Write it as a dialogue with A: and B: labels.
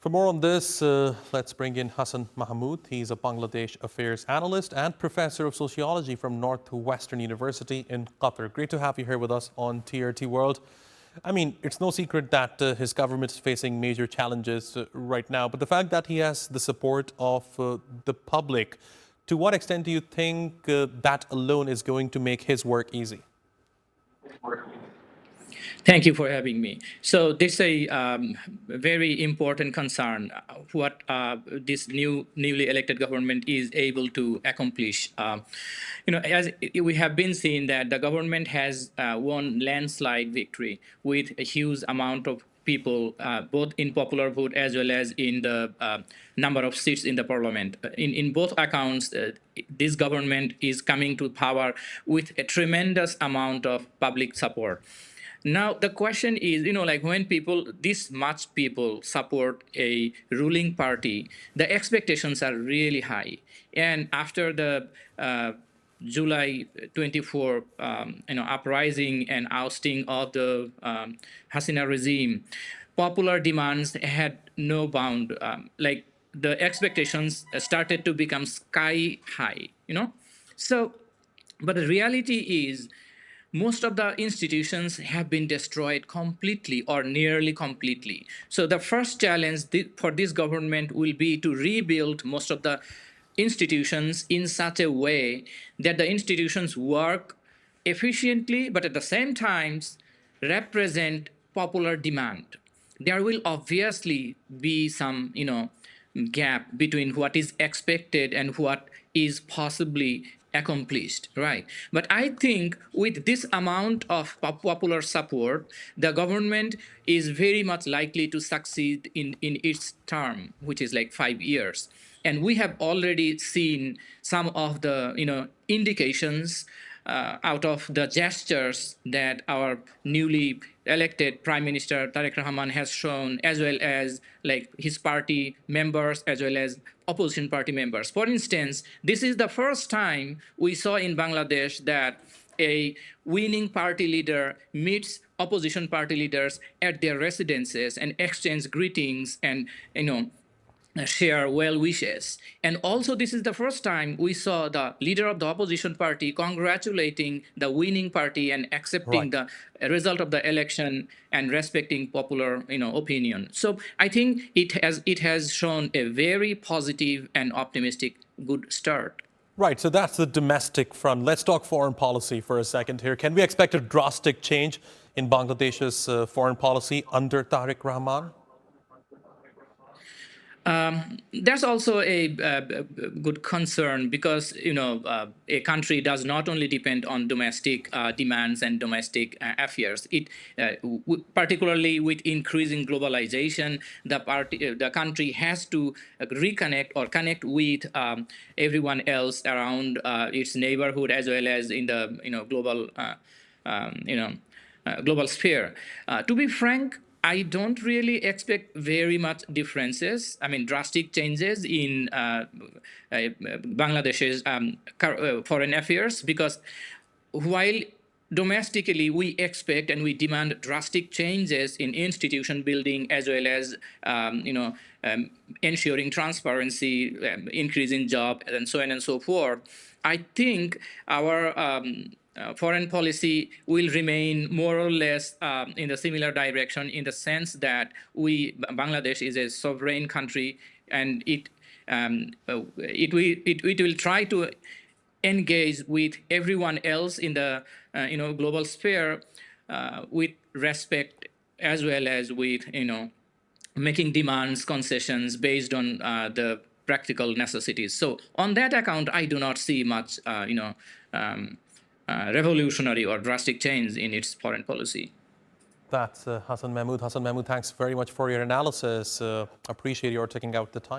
A: For more on this, let's bring in Hasan Mahmud. He's a Bangladesh Affairs Analyst and Professor of Sociology from Northwestern University in Qatar. Great to have you here with us on TRT World. I mean, it's no secret that his government is facing major challenges right now, but the fact that he has the support of the public, to what extent do you think that alone is going to make his work easy?
B: Thank you for having me. So this is a very important concern, what this newly elected government is able to accomplish. As we have been seeing that the government has won landslide victory with a huge amount of people, both in popular vote as well as in the number of seats in the parliament. In both accounts, this government is coming to power with a tremendous amount of public support. Now, the question is, when this much people support a ruling party, the expectations are really high. And after the July 24, uprising and ousting of the Hasina regime, popular demands had no bound. The expectations started to become sky high, So, but the reality is, most of the institutions have been destroyed completely or nearly completely. So the first challenge for this government will be to rebuild most of the institutions in such a way that the institutions work efficiently, but at the same time represent popular demand. There will obviously be some, gap between what is expected and what is possibly accomplished, right? But I think with this amount of popular support, the government is very much likely to succeed in its term, which is like 5 years. And we have already seen some of the indications out of the gestures that our newly elected Prime Minister Tarique Rahman has shown, as well as his party members, as well as opposition party members. For instance, this is the first time we saw in Bangladesh that a winning party leader meets opposition party leaders at their residences and exchange greetings and, share well wishes. And also, this is the first time we saw the leader of the opposition party congratulating the winning party and accepting the result of the election and respecting popular opinion. So I think it has shown a very positive and optimistic good start.
A: Right, so that's the domestic front. Let's talk foreign policy for a second here. Can we expect a drastic change in Bangladesh's foreign policy under Tarique Rahman?
B: That's also a good concern because, a country does not only depend on domestic demands and domestic affairs. It, particularly with increasing globalization, the country has to reconnect or connect with everyone else around its neighborhood as well as in the global sphere. To be frank, I don't really expect very much differences. I mean, drastic changes in Bangladesh's foreign affairs, because while domestically we expect and we demand drastic changes in institution building as well as ensuring transparency, increasing job, and so on and so forth, I think our foreign policy will remain more or less in the similar direction, in the sense that Bangladesh is a sovereign country, and it will try to engage with everyone else in the global sphere with respect, as well as with making demands, concessions based on the practical necessities. So on that account, I do not see much revolutionary or drastic change in its foreign policy.
A: That's Hasan Mahmud. Hasan Mahmud, thanks very much for your analysis. Appreciate your taking out the time.